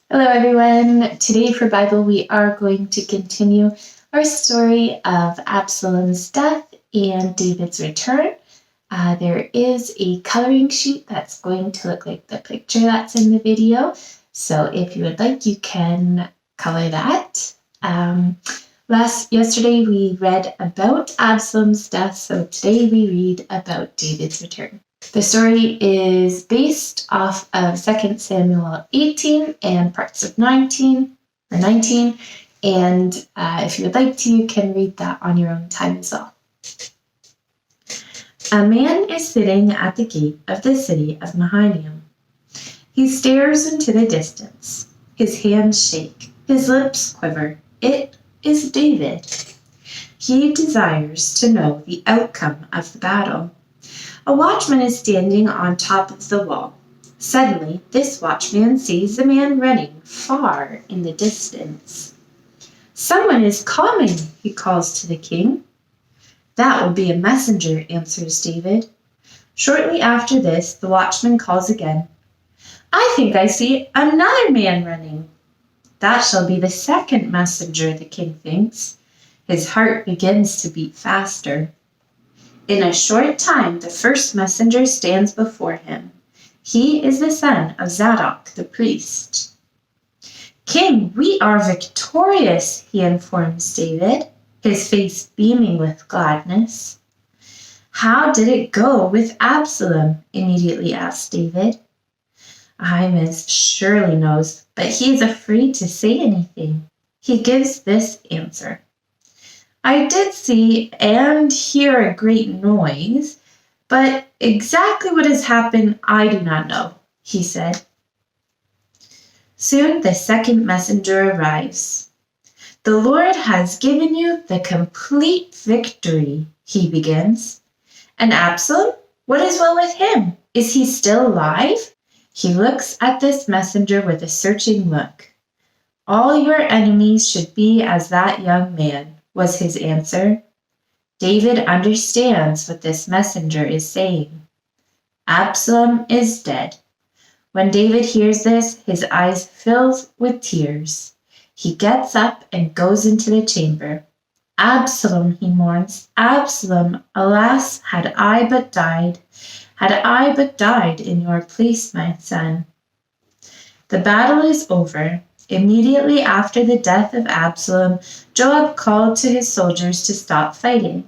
Hello, everyone. Today for Bible, we are going to continue our story of Absalom's death and David's return. There is a coloring sheet that's going to look like the picture that's in the video. So if you would like, you can color that. Yesterday we read about Absalom's death, so today we read about David's return. The story is based off of 2 Samuel 18 and parts of 19, and if you would like to, you can read that on your own time as well. A man is sitting at the gate of the city of Mahanaim. He stares into the distance. His hands shake. His lips quiver. It is David. He desires to know the outcome of the battle. A watchman is standing on top of the wall. Suddenly, this watchman sees a man running far in the distance. "Someone is coming," he calls to the king. "That will be a messenger," answers David. Shortly after this, the watchman calls again. "I think I see another man running." "That shall be the second messenger," the king thinks. His heart begins to beat faster. In a short time, the first messenger stands before him. He is the son of Zadok, the priest. "King, we are victorious," he informs David, his face beaming with gladness. "How did it go with Absalom?" immediately asks David. Ahimaaz surely knows, but he is afraid to say anything. He gives this answer. "I did see and hear a great noise, but exactly what has happened I do not know," he said. Soon the second messenger arrives. "The Lord has given you the complete victory," he begins. "And Absalom? What is well with him? Is he still alive?" He looks at this messenger with a searching look. "All your enemies should be as that young man," was his answer. David understands what this messenger is saying. Absalom is dead. When David hears this, his eyes fill with tears. He gets up and goes into the chamber. "Absalom," he mourns, "Absalom, alas, had I but died in your place, my son." The battle is over. Immediately after the death of Absalom, Joab called to his soldiers to stop fighting.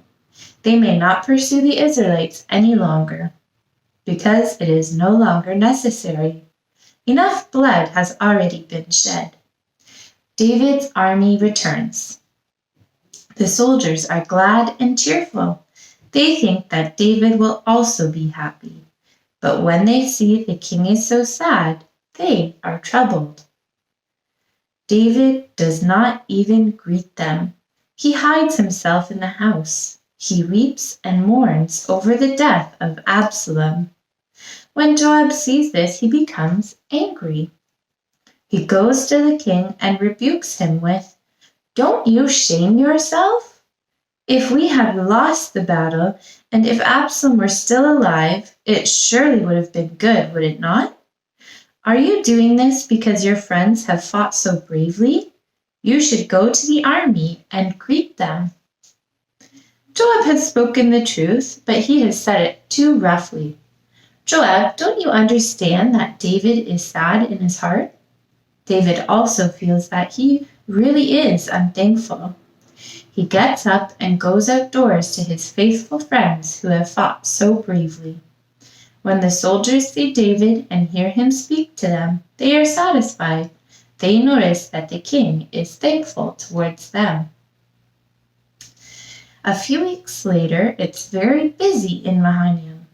They may not pursue the Israelites any longer, because it is no longer necessary. Enough blood has already been shed. David's army returns. The soldiers are glad and cheerful. They think that David will also be happy. But when they see the king is so sad, they are troubled. David does not even greet them. He hides himself in the house. He weeps and mourns over the death of Absalom. When Joab sees this, he becomes angry. He goes to the king and rebukes him with, "Don't you shame yourself? If we had lost the battle, and if Absalom were still alive, it surely would have been good, would it not? Are you doing this because your friends have fought so bravely? You should go to the army and greet them." Joab has spoken the truth, but he has said it too roughly. "Joab, don't you understand that David is sad in his heart?" David also feels that he really is unthankful. He gets up and goes outdoors to his faithful friends who have fought so bravely. When the soldiers see David and hear him speak to them, they are satisfied. They notice that the king is thankful towards them. A few weeks later, it's very busy in Mahanaim.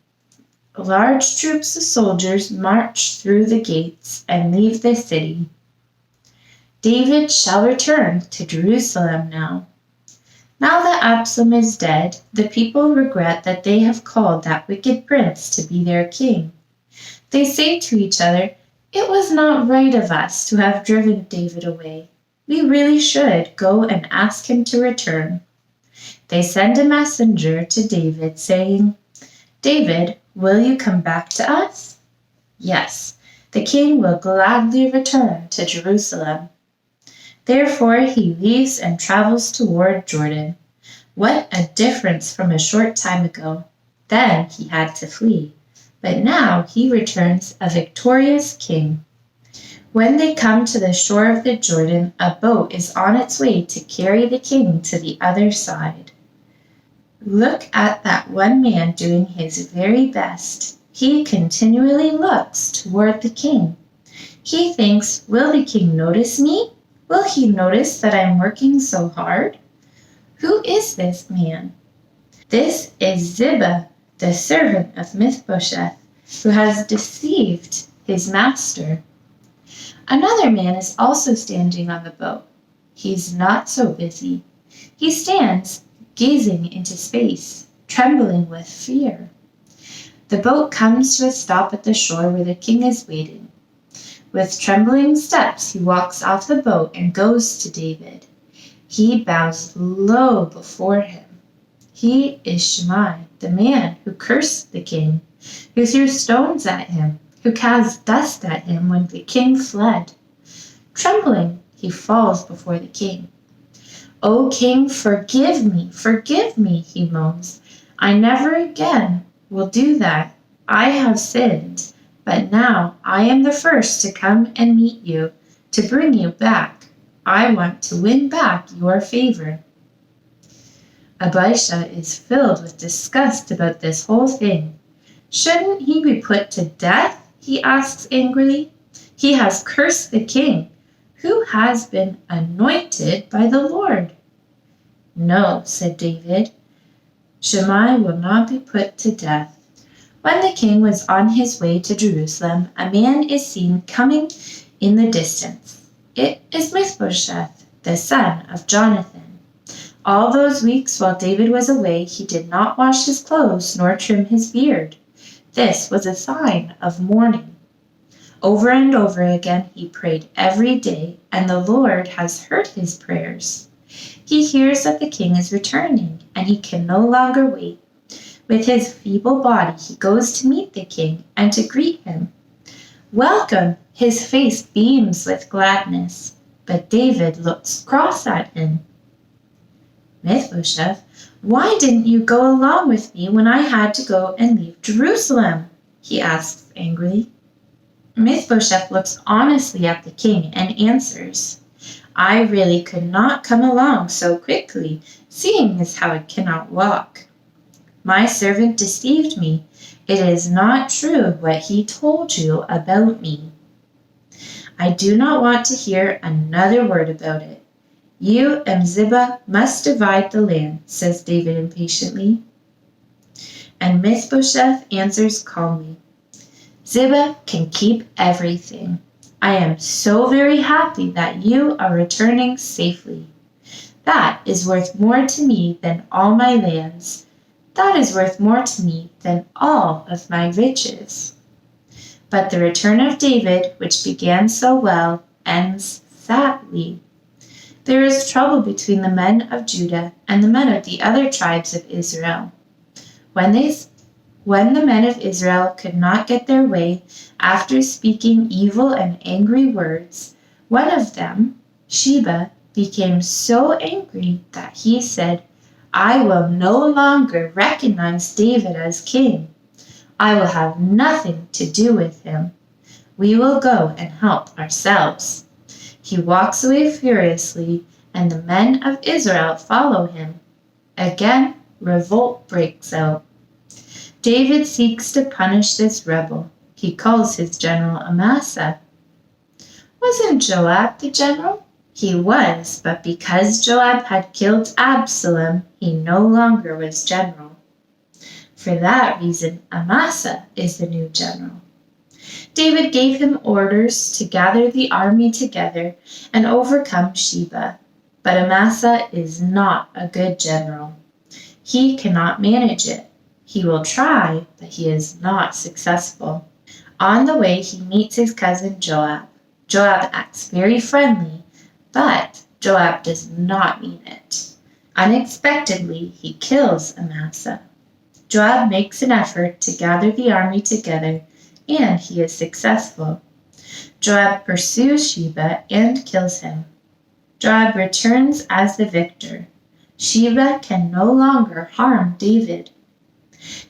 Large troops of soldiers march through the gates and leave the city. David shall return to Jerusalem now. Now that Absalom is dead, the people regret that they have called that wicked prince to be their king. They say to each other, "It was not right of us to have driven David away. We really should go and ask him to return." They send a messenger to David saying, "David, will you come back to us?" "Yes." The king will gladly return to Jerusalem. Therefore he leaves and travels toward Jordan. What a difference from a short time ago. Then he had to flee, but now he returns a victorious king. When they come to the shore of the Jordan, a boat is on its way to carry the king to the other side. Look at that one man doing his very best. He continually looks toward the king. He thinks, will the king notice me? Will he notice that I'm working so hard? Who is this man? This is Ziba, the servant of Mephibosheth, who has deceived his master. Another man is also standing on the boat. He's not so busy. He stands gazing into space, trembling with fear. The boat comes to a stop at the shore where the king is waiting. With trembling steps, he walks off the boat and goes to David. He bows low before him. He is Shimei, the man who cursed the king, who threw stones at him, who cast dust at him when the king fled. Trembling, he falls before the king. "O king, forgive me," he moans. "I never again will do that. I have sinned, but now I am the first to come and meet you, to bring you back. I want to win back your favor." Abishai is filled with disgust about this whole thing. "Shouldn't he be put to death?" he asks angrily. "He has cursed the king, who has been anointed by the Lord." "No," said David, "Shimei will not be put to death." When the king was on his way to Jerusalem, a man is seen coming in the distance. It is Mephibosheth, the son of Jonathan. All those weeks while David was away, he did not wash his clothes nor trim his beard. This was a sign of mourning. Over and over again he prayed every day, and the Lord has heard his prayers. He hears that the king is returning, and he can no longer wait. With his feeble body, he goes to meet the king and to greet him. "Welcome!" His face beams with gladness, but David looks cross at him. "Mephibosheth, why didn't you go along with me when I had to go and leave Jerusalem?" he asks angrily. Mephibosheth looks honestly at the king and answers, "I really could not come along so quickly, seeing as how I cannot walk. My servant deceived me. It is not true what he told you about me." "I do not want to hear another word about it. You and Ziba must divide the land," says David impatiently. And Mephibosheth answers calmly, "Ziba can keep everything. I am so very happy that you are returning safely. That is worth more to me than all my lands. That is worth more to me than all of my riches." But the return of David, which began so well, ends sadly. There is trouble between the men of Judah and the men of the other tribes of Israel. When the men of Israel could not get their way after speaking evil and angry words, one of them, Sheba, became so angry that he said, "I will no longer recognize David as king. I will have nothing to do with him. We will go and help ourselves." He walks away furiously, and the men of Israel follow him. Again, revolt breaks out. David seeks to punish this rebel. He calls his general Amasa. Wasn't Joab the general? He was, but because Joab had killed Absalom, he no longer was general. For that reason, Amasa is the new general. David gave him orders to gather the army together and overcome Sheba. But Amasa is not a good general. He cannot manage it. He will try, but he is not successful. On the way, he meets his cousin Joab. Joab acts very friendly, but Joab does not mean it. Unexpectedly, he kills Amasa. Joab makes an effort to gather the army together, and he is successful. Joab pursues Sheba and kills him. Joab returns as the victor. Sheba can no longer harm David.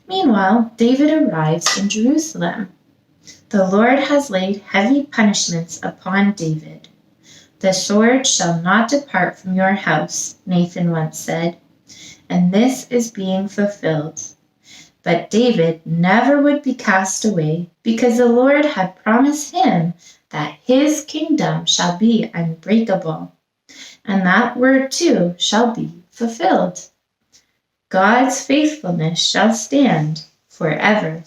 Meanwhile, David arrives in Jerusalem. The Lord has laid heavy punishments upon David. The sword shall not depart from your house, Nathan once said, and this is being fulfilled. But David never would be cast away, because the Lord had promised him that his kingdom shall be unbreakable, and that word too shall be fulfilled. God's faithfulness shall stand forever.